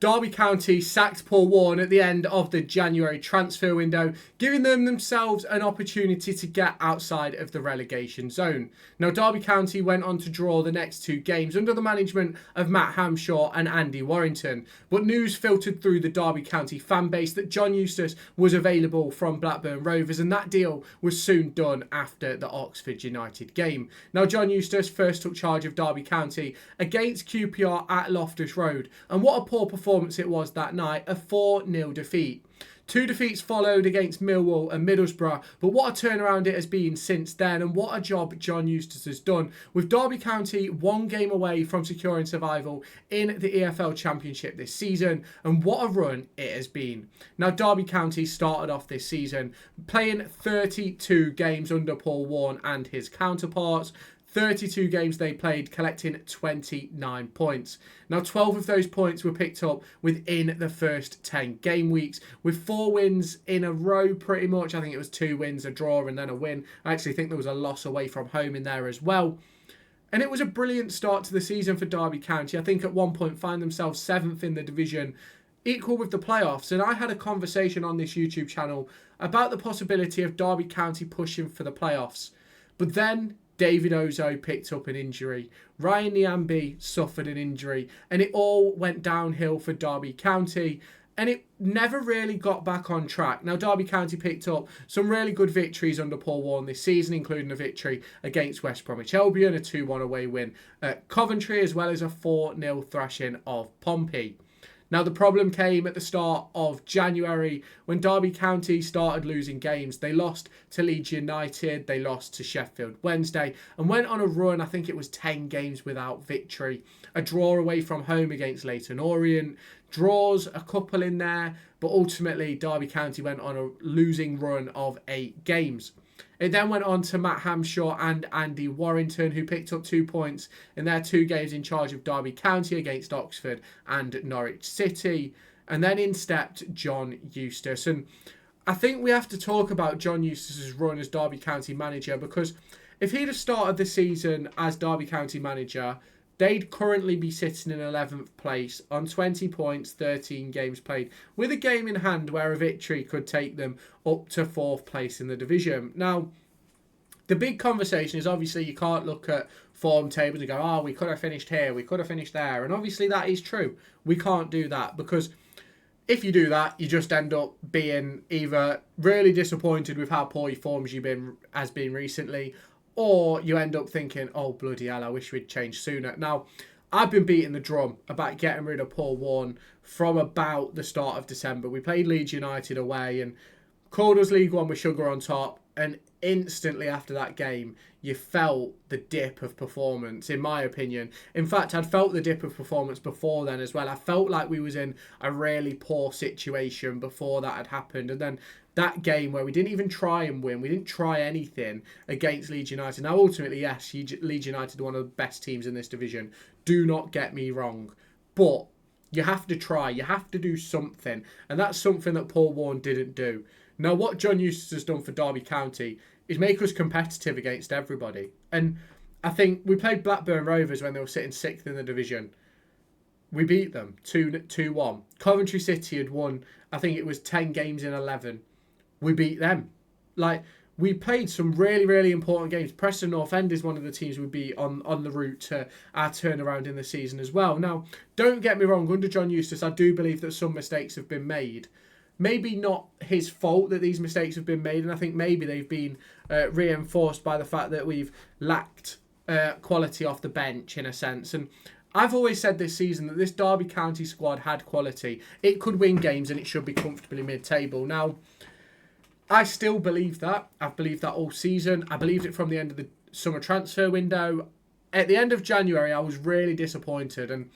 Derby County sacked Paul Warne at the end of the January transfer window, giving themselves an opportunity to get outside of the relegation zone. Now, Derby County went on to draw the next two games under the management of Matt Hamshaw and Andy Warrington, but news filtered through the Derby County fan base that John Eustace was available from Blackburn Rovers, and that deal was soon done after the Oxford United game. Now, John Eustace first took charge of Derby County against QPR at Loftus Road, and what a poor performance it was that night, a 4-0 defeat. Two defeats followed against Millwall and Middlesbrough, but what a turnaround it has been since then, and what a job John Eustace has done, with Derby County one game away from securing survival in the EFL Championship this season, and what a run it has been. Now, Derby County started off this season playing 32 games under Paul Warne and his counterparts. 32 games they played, collecting 29 points. Now, 12 of those points were picked up within the first 10 game weeks, with 4 wins in a row pretty much. I think it was 2 wins, a draw, and then a win. I actually think there was a loss away from home in there as well. And it was a brilliant start to the season for Derby County. I think at one point find themselves 7th in the division, equal with the playoffs. And I had a conversation on this YouTube channel about the possibility of Derby County pushing for the playoffs. But then David Ozo picked up an injury. Ryan Niambi suffered an injury. And it all went downhill for Derby County. And it never really got back on track. Now, Derby County picked up some really good victories under Paul Warne this season, including a victory against West Bromwich Albion, a 2-1 away win at Coventry, as well as a 4-0 thrashing of Pompey. Now, the problem came at the start of January when Derby County started losing games. They lost to Leeds United, they lost to Sheffield Wednesday, and went on a run, I think it was 10 games without victory. A draw away from home against Leyton Orient, draws a couple in there, but ultimately Derby County went on a losing run of 8 games. It then went on to Matt Hamshaw and Andy Warrington, who picked up 2 points in their 2 games in charge of Derby County against Oxford and Norwich City. And then in stepped John Eustace. And I think we have to talk about John Eustace's run as Derby County manager, because if he'd have started the season as Derby County manager, they'd currently be sitting in 11th place on 20 points, 13 games played, with a game in hand where a victory could take them up to 4th place in the division. Now, the big conversation is obviously you can't look at form tables and go, oh, we could have finished here, we could have finished there. And obviously that is true. We can't do that, because if you do that, you just end up being either really disappointed with how poor your form has been recently, or you end up thinking, oh, bloody hell, I wish we'd changed sooner. Now, I've been beating the drum about getting rid of Paul Warne from about the start of December. We played Leeds United away and called us League One with sugar on top. And instantly after that game, you felt the dip of performance, in my opinion. In fact, I'd felt the dip of performance before then as well. I felt like we was in a really poor situation before that had happened. And then that game where we didn't even try and win, we didn't try anything against Leeds United. Now, ultimately, yes, Leeds United are one of the best teams in this division. Do not get me wrong. But you have to try. You have to do something. And that's something that Paul Warne didn't do. Now, what John Eustace has done for Derby County is make us competitive against everybody. And I think we played Blackburn Rovers when they were sitting 6th in the division. We beat them 2-1. Coventry City had won, I think it was 10 games in 11. We beat them. Like, we played some really, really important games. Preston North End is one of the teams we beat on the route to our turnaround in the season as well. Now, don't get me wrong, under John Eustace, I do believe that some mistakes have been made. Maybe not his fault that these mistakes have been made, and I think maybe they've been reinforced by the fact that we've lacked quality off the bench in a sense. And I've always said this season that this Derby County squad had quality. It could win games and it should be comfortably mid-table. Now, I still believe that. I've believed that all season. I believed it from the end of the summer transfer window. At the end of January, I was really disappointed, and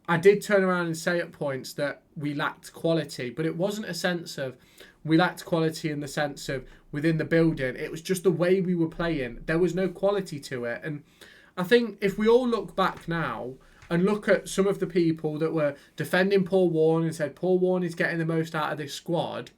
I did turn around and say at points that we lacked quality, but it wasn't a sense of we lacked quality in the sense of within the building. It was just the way we were playing. There was no quality to it. And I think if we all look back now and look at some of the people that were defending Paul Warne and said Paul Warne is getting the most out of this squad,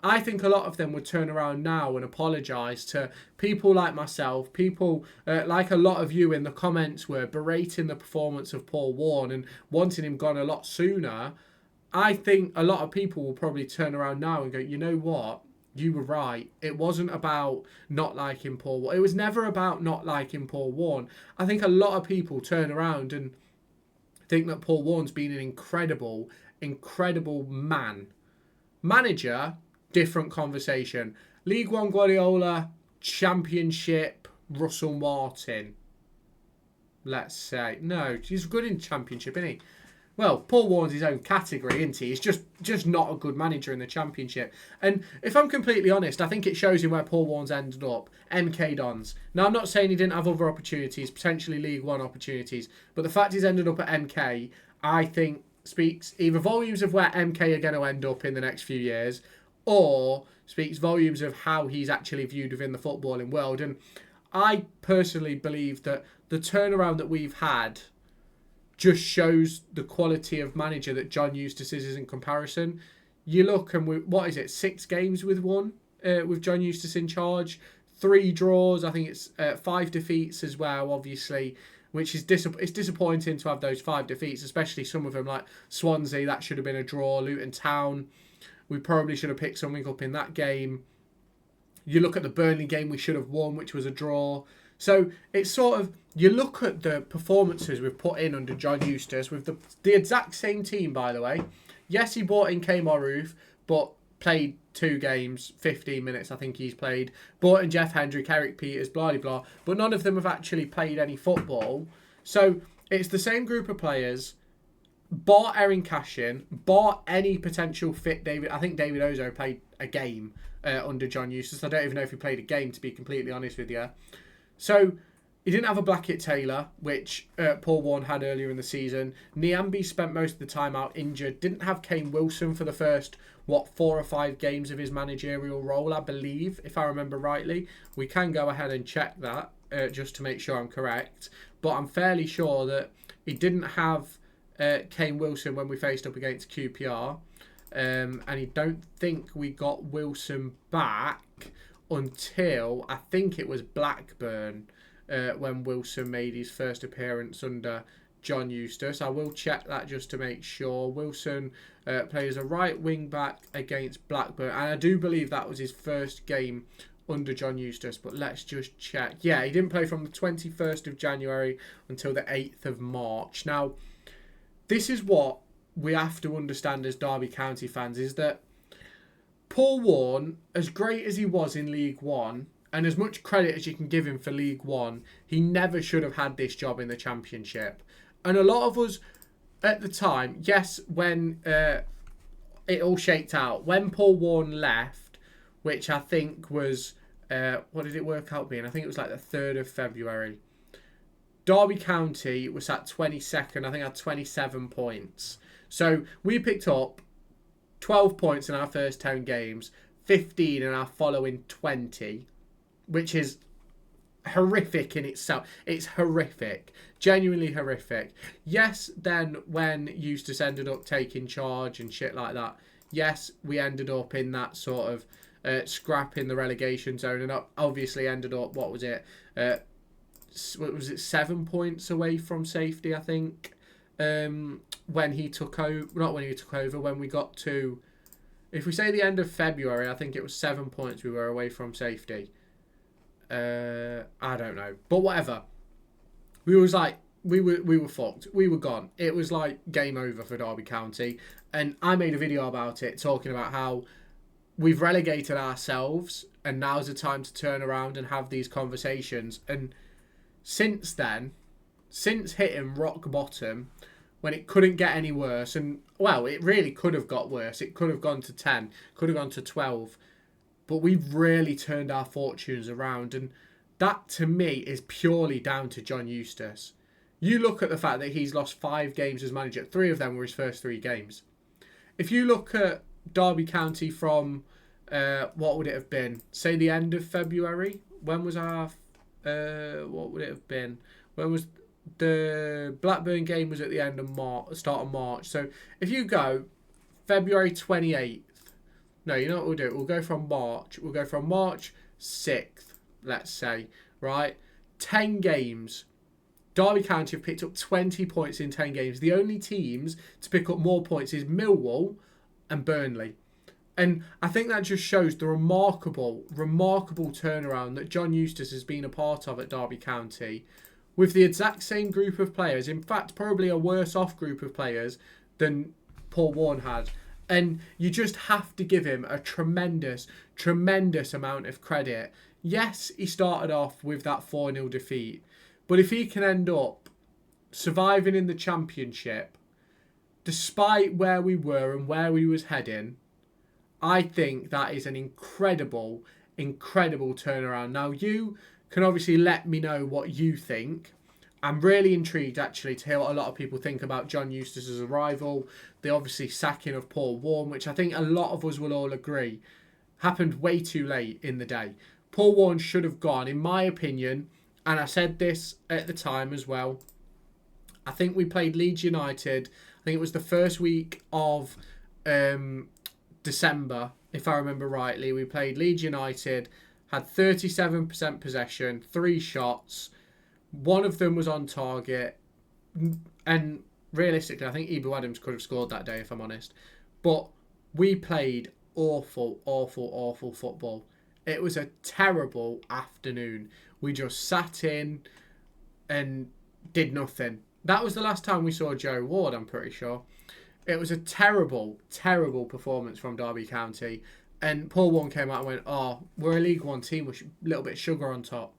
I think a lot of them would turn around now and apologise to people like myself, people like a lot of you in the comments were berating the performance of Paul Warne and wanting him gone a lot sooner. I think a lot of people will probably turn around now and go, you know what? You were right. It wasn't about not liking Paul Warne. It was never about not liking Paul Warne. I think a lot of people turn around and think that Paul Warne's been an incredible, incredible manager. Different conversation. League One Guardiola, Championship Russell Martin. Let's say no, he's good in Championship, isn't he? Well, Paul Warne's his own category, isn't he? He's just not a good manager in the Championship. And if I'm completely honest, I think it shows you where Paul Warne's ended up. MK Dons. Now, I'm not saying he didn't have other opportunities, potentially League One opportunities, but the fact he's ended up at MK, I think, speaks either volumes of where MK are going to end up in the next few years, or speaks volumes of how he's actually viewed within the footballing world. And I personally believe that the turnaround that we've had just shows the quality of manager that John Eustace is in comparison. You look and what is it, 6 games with John Eustace in charge, 3 draws. I think it's 5 defeats as well, obviously, which is it's disappointing to have those 5 defeats, especially some of them like Swansea. That should have been a draw. Luton Town, we probably should have picked something up in that game. You look at the Burnley game we should have won, which was a draw. So it's sort of, you look at the performances we've put in under John Eustace with the exact same team, by the way. Yes, he brought in Kmar Roof, but played 2 games, 15 minutes I think he's played. Brought in Jeff Hendrick, Eric Peters, blah, blah, blah. But none of them have actually played any football. So it's the same group of players, bar Erin Cashin, bar any potential fit David. I think David Ozo played a game under John Eustace. I don't even know if he played a game, to be completely honest with you. So he didn't have a Blackett Taylor, which Paul Warne had earlier in the season. Niambi spent most of the time out injured. Didn't have Kane Wilson for the first, 4 or 5 games of his managerial role, I believe, if I remember rightly. We can go ahead and check that just to make sure I'm correct. But I'm fairly sure that he didn't have Kane Wilson when we faced up against QPR. And I don't think we got Wilson back until I think it was Blackburn when Wilson made his first appearance under John Eustace. I will check that just to make sure. Wilson plays a right wing back against Blackburn, and I do believe that was his first game under John Eustace, but let's just check. Yeah, he didn't play from the 21st of January until the 8th of March. Now, this is what we have to understand as Derby County fans, is that Paul Warne, as great as he was in League One, and as much credit as you can give him for League One, he never should have had this job in the Championship. And a lot of us at the time, yes, when it all shaked out, when Paul Warne left, which I think was, what did it work out being? I think it was like the 3rd of February. Derby County was at 22nd, I think had 27 points. So we picked up 12 points in our first 10 games, 15 in our following 20, which is horrific in itself. It's horrific. Genuinely horrific. Yes, then when Eustace ended up taking charge and shit like that, yes, we ended up in that sort of scrap in the relegation zone, and obviously ended up, what was it? 7 points away from safety, I think. When he took over, not when he took over, when we got to, if we say the end of February, I think it was 7 points we were away from safety. I don't know, but whatever. We was like, we were fucked. We were gone. It was like game over for Derby County, and I made a video about it, talking about how we've relegated ourselves, and now's the time to turn around and have these conversations. And since then, since hitting rock bottom, when it couldn't get any worse, and well, it really could have got worse. It could have gone to 10, could have gone to 12, but we've really turned our fortunes around, and that to me is purely down to John Eustace. You look at the fact that he's lost 5 games as manager. 3 of them were his first 3 games. If you look at Derby County from, what would it have been? Say the end of February. When was our, what would it have been? When was the Blackburn game? Was at the end of March, start of March. So if you go February 28th, no, you know what we'll do? We'll go from March. We'll go from March 6th, let's say, right? 10 games. Derby County have picked up 20 points in 10 games. The only teams to pick up more points is Millwall and Burnley. And I think that just shows the remarkable turnaround that John Eustace has been a part of at Derby County, with the exact same group of players. In fact, probably a worse off group of players than Paul Warne had. And you just have to give him a tremendous amount of credit. Yes, he started off with that 4-0 defeat. But if he can end up surviving in the Championship, despite where we were and where we was heading, I think that is an incredible turnaround. Now, you can obviously let me know what you think. I'm really intrigued, actually, to hear what a lot of people think about John Eustace's arrival. The obviously sacking of Paul Warne, which I think a lot of us will all agree happened way too late in the day. Paul Warne should have gone, in my opinion, and I said this at the time as well. I think we played Leeds United. I think it was the first week of December, if I remember rightly. We played Leeds United, had 37% possession, 3 shots. One of them was on target. And realistically, I think Ibu Adams could have scored that day, if I'm honest. But we played awful football. It was a terrible afternoon. We just sat in and did nothing. That was the last time we saw Joe Ward, I'm pretty sure. It was a terrible performance from Derby County. And Paul Warne came out and went, oh, we're a League One team with a little bit of sugar on top.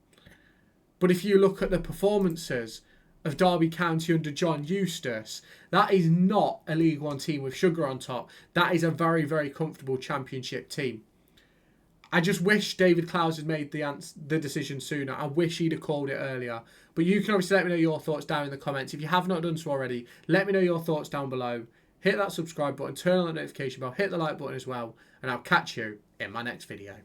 But if you look at the performances of Derby County under John Eustace, that is not a League One team with sugar on top. That is a very comfortable Championship team. I just wish David Clowes had made the decision sooner. I wish he'd have called it earlier. But you can obviously let me know your thoughts down in the comments. If you have not done so already, let me know your thoughts down below. Hit that subscribe button, turn on the notification bell, hit the like button as well, and I'll catch you in my next video.